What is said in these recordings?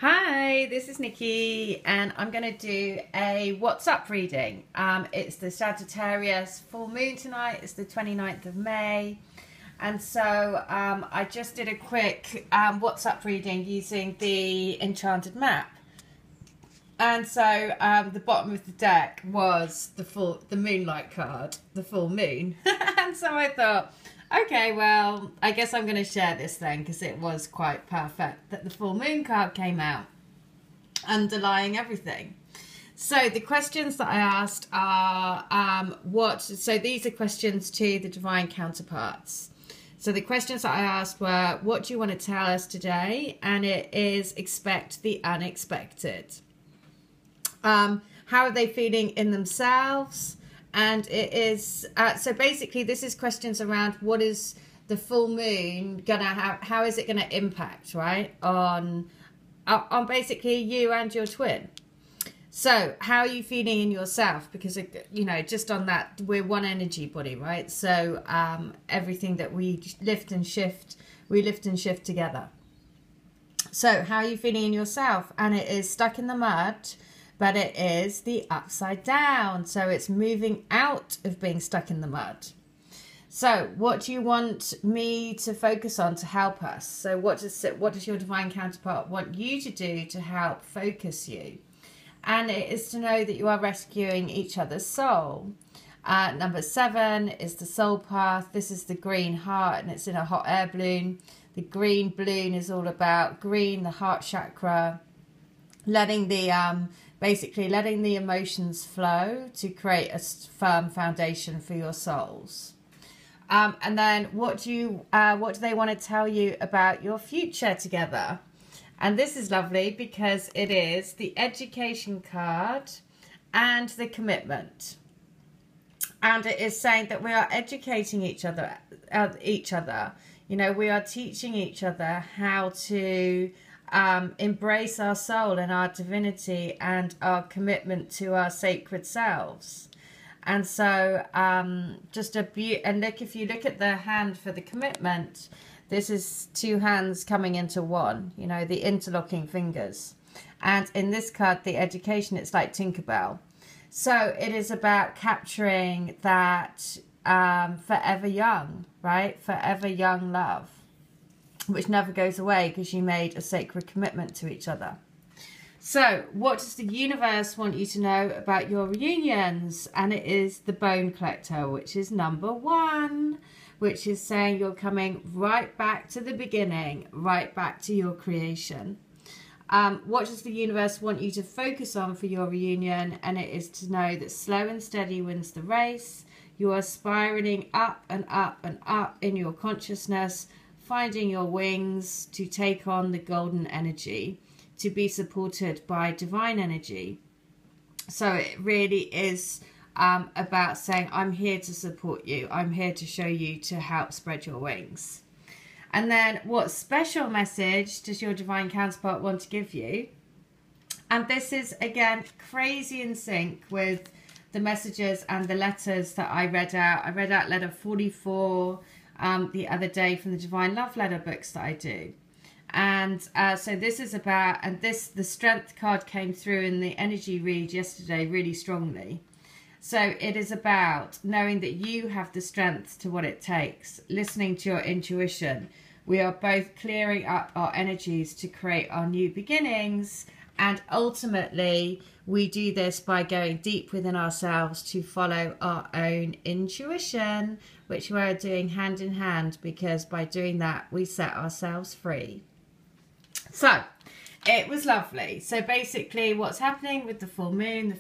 Hi, this is Nikki and I'm going to do a What's Up reading. It's the Sagittarius full moon tonight. It's the 29th of May. And so I just did a quick What's Up reading using the Enchanted map. And so the bottom of the deck was the moonlight card, the full moon. And so I thought, okay, well, I guess I'm going to share this then because it was quite perfect that the full moon card came out, underlying everything. So the questions that I asked are, so these are questions to the divine counterparts. So the questions that I asked were, what do you want to tell us today? And it is expect the unexpected. How are they feeling in themselves? And it is, so basically this is questions around what is the full moon going to have, how is it going to impact, right, on basically you and your twin. So how are you feeling in yourself? Because, you know, just on that, we're one energy body, right? So everything that we lift and shift, we lift and shift together. So how are you feeling in yourself? And it is stuck in the mud. But it is the upside down. So it's moving out of being stuck in the mud. So what do you want me to focus on to help us? So what does your divine counterpart want you to do to help focus you? And it is to know that you are rescuing each other's soul. Number 7 is the soul path. This is the green heart and it's in a hot air balloon. The green balloon is all about green, the heart chakra. Letting the basically letting the emotions flow to create a firm foundation for your souls. And then what do they want to tell you about your future together? And this is lovely because it is the education card and the commitment. And it is saying that we are educating each other. You know, we are teaching each other how to embrace our soul and our divinity and our commitment to our sacred selves. And so and look, if you look at the hand for the commitment, this is 2 hands coming into one, you know, the interlocking fingers. And in this card, the education, it's like Tinkerbell. So it is about capturing that forever young, right? Forever young love, which never goes away because you made a sacred commitment to each other. So what does the universe want you to know about your reunions? And it is the bone collector, which is number 1, which is saying you're coming right back to the beginning, right back to your creation. What does the universe want you to focus on for your reunion? And it is to know that slow and steady wins the race. You are spiraling up and up and up in your consciousness, finding your wings to take on the golden energy, to be supported by divine energy. So it really is about saying, I'm here to support you. I'm here to show you to help spread your wings. And then what special message does your divine counterpart want to give you? And this is, again, crazy in sync with the messages and the letters that I read out. I read out letter 44 the other day from the Divine Love Letter books that I do. And so this is about, and the strength card came through in the energy read yesterday really strongly. So it is about knowing that you have the strength to what it takes, listening to your intuition. We are both clearing up our energies to create our new beginnings. And ultimately, we do this by going deep within ourselves to follow our own intuition, which we're doing hand in hand, because by doing that, we set ourselves free. So it was lovely. So basically what's happening with the full moon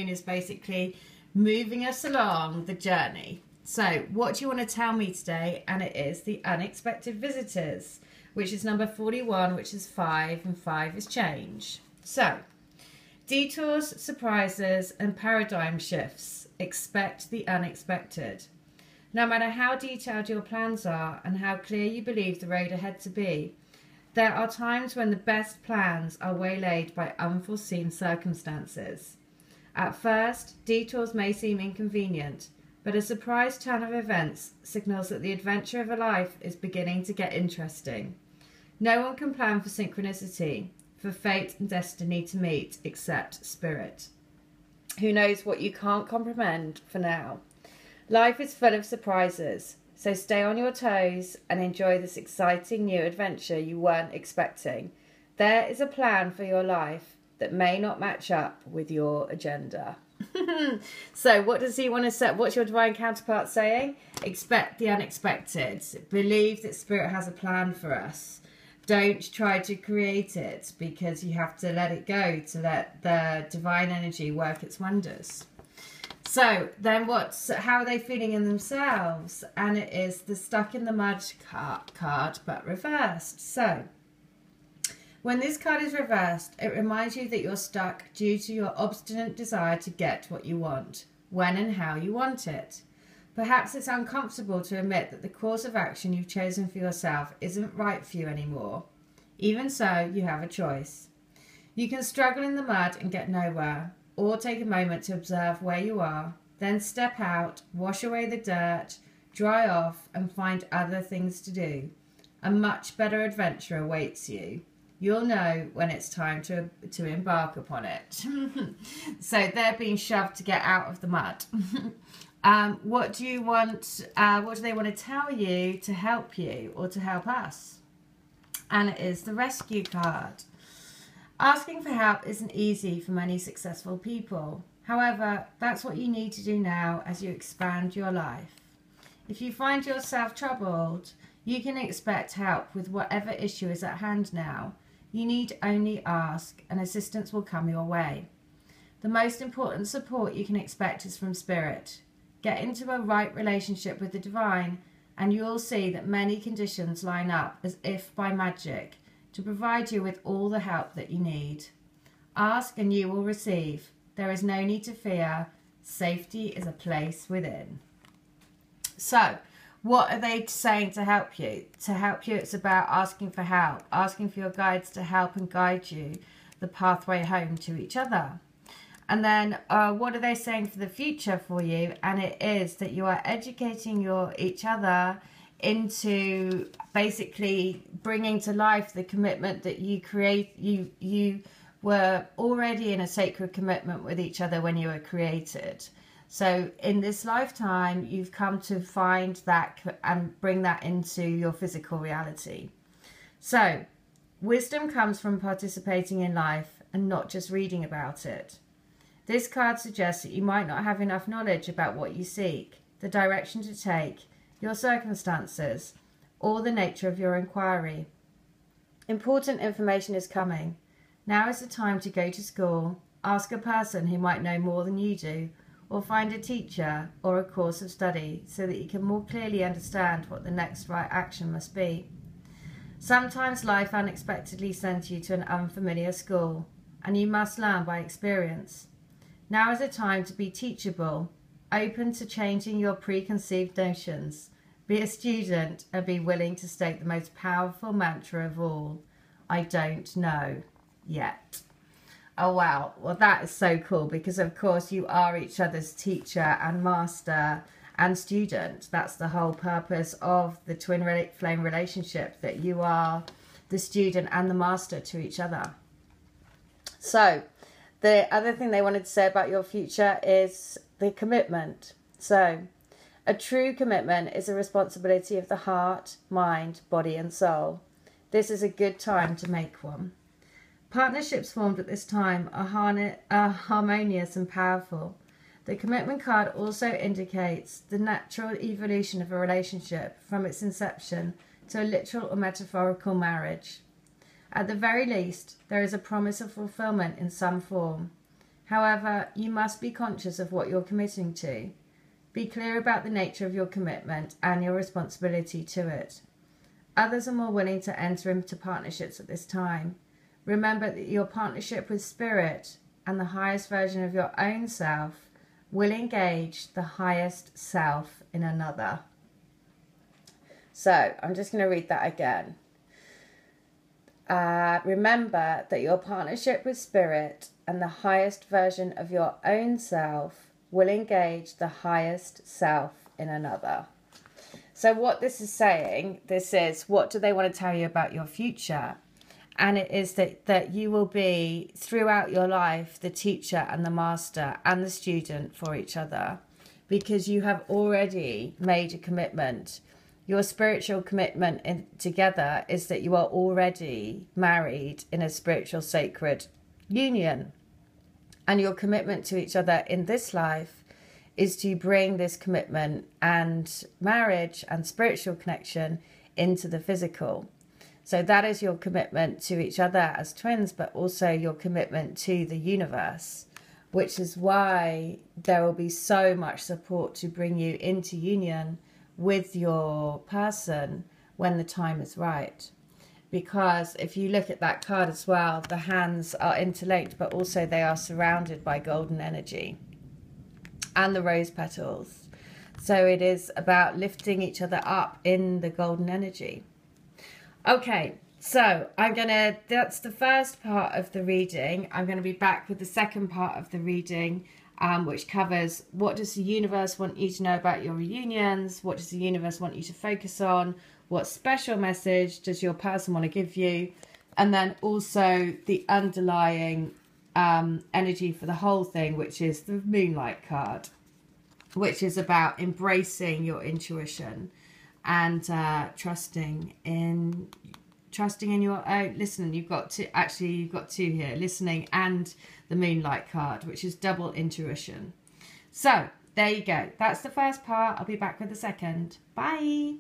is basically moving us along the journey. So what do you want to tell me today? And it is the unexpected visitors, which is number 41, which is 5, and 5 is change. So detours, surprises, and paradigm shifts. Expect the unexpected. No matter how detailed your plans are and how clear you believe the road ahead to be, there are times when the best plans are waylaid by unforeseen circumstances. At first, detours may seem inconvenient, but a surprise turn of events signals that the adventure of a life is beginning to get interesting. No one can plan for synchronicity. for fate and destiny to meet except spirit. Who knows what you can't comprehend for now? Life is full of surprises, so stay on your toes and enjoy this exciting new adventure you weren't expecting. There is a plan for your life that may not match up with your agenda. So what does he want to say? What's your divine counterpart saying? Expect the unexpected. Believe that spirit has a plan for us. Don't try to create it, because you have to let it go, to let the divine energy work its wonders. So then how are they feeling in themselves? And it is the stuck in the mud card, but reversed. So when this card is reversed, it reminds you that you're stuck due to your obstinate desire to get what you want, when and how you want it. Perhaps it's uncomfortable to admit that the course of action you've chosen for yourself isn't right for you anymore. Even so, you have a choice. You can struggle in the mud and get nowhere, or take a moment to observe where you are, then step out, wash away the dirt, dry off, and find other things to do. A much better adventure awaits you. You'll know when it's time to embark upon it. So they're being shoved to get out of the mud. What do you want? What do they want to tell you to help you or to help us? And it is the rescue card. Asking for help isn't easy for many successful people. However, that's what you need to do now as you expand your life. If you find yourself troubled, you can expect help with whatever issue is at hand now. You need only ask, and assistance will come your way. The most important support you can expect is from spirit. Get into a right relationship with the divine, and you'll see that many conditions line up as if by magic to provide you with all the help that you need. Ask and you will receive. There is no need to fear. Safety is a place within. So, what are they saying to help you? To help you, it's about asking for help, asking for your guides to help and guide you the pathway home to each other. And then what are they saying for the future for you? And it is that you are educating each other into basically bringing to life the commitment that you create. You were already in a sacred commitment with each other when you were created. So in this lifetime, you've come to find that and bring that into your physical reality. So wisdom comes from participating in life and not just reading about it. This card suggests that you might not have enough knowledge about what you seek, the direction to take, your circumstances, or the nature of your inquiry. Important information is coming. Now is the time to go to school, ask a person who might know more than you do, or find a teacher or a course of study so that you can more clearly understand what the next right action must be. Sometimes life unexpectedly sends you to an unfamiliar school, and you must learn by experience. Now is a time to be teachable, open to changing your preconceived notions. Be a student and be willing to state the most powerful mantra of all: I don't know yet. Oh wow, well that is so cool, because of course you are each other's teacher and master and student. That's the whole purpose of the twin flame relationship, that you are the student and the master to each other. So the other thing they wanted to say about your future is the commitment. So a true commitment is a responsibility of the heart, mind, body and soul. This is a good time to make one. Partnerships formed at this time are harmonious and powerful. The commitment card also indicates the natural evolution of a relationship from its inception to a literal or metaphorical marriage. At the very least, there is a promise of fulfillment in some form. However, you must be conscious of what you're committing to. Be clear about the nature of your commitment and your responsibility to it. Others are more willing to enter into partnerships at this time. Remember that your partnership with spirit and the highest version of your own self will engage the highest self in another. So I'm just going to read that again. Remember that your partnership with spirit and the highest version of your own self will engage the highest self in another. So what this is saying, this is, what do they want to tell you about your future? And it is that you will be, throughout your life, the teacher and the master and the student for each other, because you have already made a commitment. Your spiritual commitment together is that you are already married in a spiritual sacred union. And your commitment to each other in this life is to bring this commitment and marriage and spiritual connection into the physical. So that is your commitment to each other as twins, but also your commitment to the universe, which is why there will be so much support to bring you into union with your person when the time is right. Because if you look at that card as well, the hands are interlinked, but also they are surrounded by golden energy and the rose petals. So it is about lifting each other up in the golden energy. Okay, so that's the first part of the reading. I'm going to be back with the second part of the reading, which covers what does the universe want you to know about your reunions? What does the universe want you to focus on? What special message does your person want to give you? And then also the underlying energy for the whole thing, which is the Moonlight card, which is about embracing your intuition and trusting in your own. Listen, you've got two here, listening and the Moonlight card, which is double intuition. So there you go. That's the first part. I'll be back with the second. Bye.